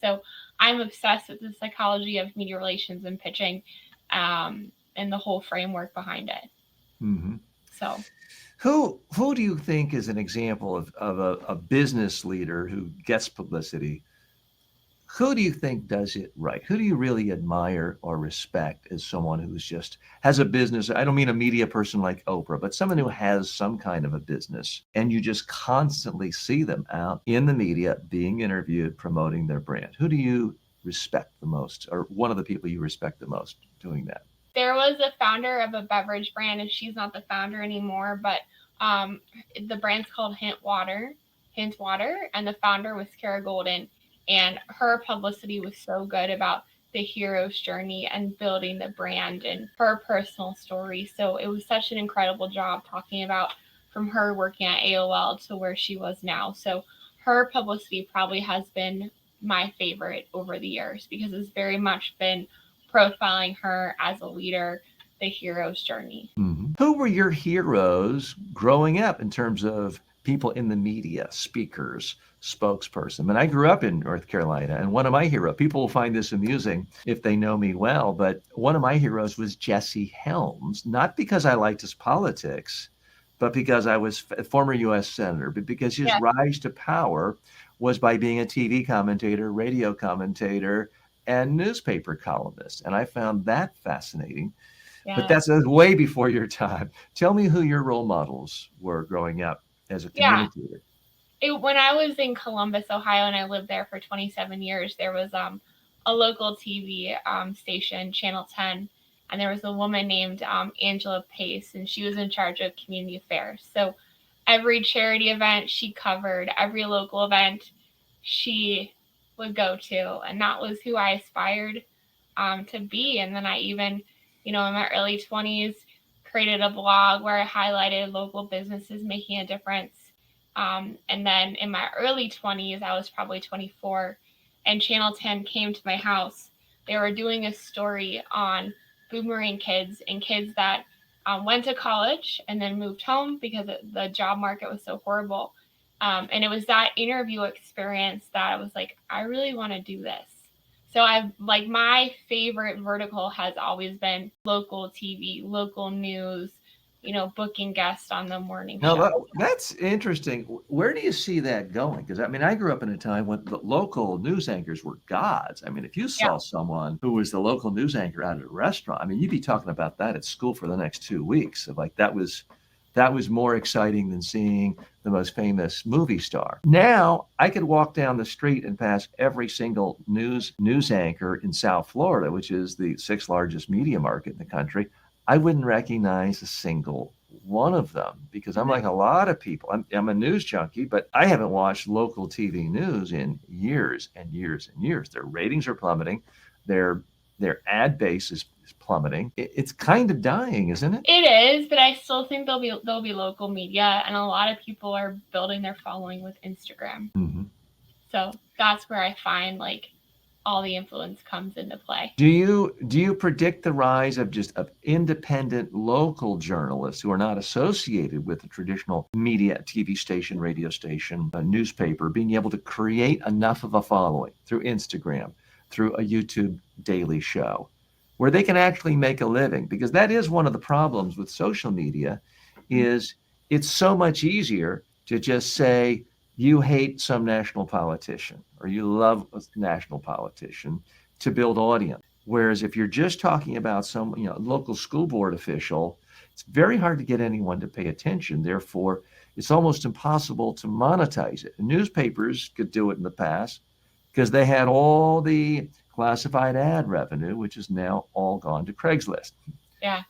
So I'm obsessed with the psychology of media relations and pitching, and the whole framework behind it. Mm-hmm. So Who do you think is an example of a business leader who gets publicity? Who do you think does it right? Who do you really admire or respect as someone who's just has a business? I don't mean a media person like Oprah, but someone who has some kind of a business and you just constantly see them out in the media being interviewed, promoting their brand. Who do you respect the most, or one of the people you respect the most doing that? there was a founder of a beverage brand, and she's not the founder anymore, but um, the brand's called Hint Water, and the founder was Cara Golden, and her publicity was so good about the hero's journey and building the brand and her personal story. So it was such an incredible job talking about from her working at AOL to where she was now. So her publicity probably has been my favorite over the years because it's very much been profiling her as a leader, the hero's journey. Mhm. Who were your heroes growing up in terms of people in the media, speakers, spokesperson? I mean, I grew up in North Carolina, and one of my heroes, people will find this amusing if they know me well, but one of my heroes was Jesse Helms, not because I liked his politics, but because I was a former U.S. Senator, but because his Yeah, rise to power was by being a TV commentator, radio commentator, and newspaper columnist. And I found that fascinating, but yeah, that's way before your time. Tell me who your role models were growing up as a yeah. communicator. When I was in Columbus, Ohio, and I lived there for 27 years, there was a local TV station, Channel 10, and there was a woman named Angela Pace, and she was in charge of community affairs. So every charity event she covered, every local event she would go to, and that was who I aspired to be. And then I even, in my early 20s, created a blog where I highlighted local businesses making a difference. And then in my early 20s, I was probably 24, and Channel 10 came to my house. They were doing a story on boomerang kids and kids that went to college and then moved home because the job market was so horrible. And it was that interview experience that I was like, I really want to do this. So I've like my favorite vertical has always been local TV, local news, booking guests on the morning Now, show. that's interesting. Where do you see that going? Because I mean, I grew up in a time when the local news anchors were gods. I mean, if you Yeah. saw someone who was the local news anchor out at a restaurant, I mean, you'd be talking about that at school for the next 2 weeks. So, like that was more exciting than seeing the most famous movie star. Now, I could walk down the street and pass every single news anchor in South Florida, which is the sixth largest media market in the country. I wouldn't recognize a single one of them because I'm like a lot of people. I'm a news junkie, but I haven't watched local TV news in years and years and years. Their ratings are plummeting. Their ad base is plummeting. It's kind of dying, isn't it? It is, but I still think there'll be local media, and a lot of people are building their following with Instagram. Mm-hmm. So that's where I find like all the influence comes into play. Do you predict the rise of just of independent local journalists who are not associated with the traditional media, TV station, radio station, a newspaper, being able to create enough of a following through Instagram, through a YouTube daily show, where they can actually make a living? Because that is one of the problems with social media, is it's so much easier to just say you hate some national politician or you love a national politician to build audience. Whereas if you're just talking about some, local school board official, it's very hard to get anyone to pay attention. Therefore, it's almost impossible to monetize it. Newspapers could do it in the past because they had all the classified ad revenue, which is now all gone to Craigslist. Yeah.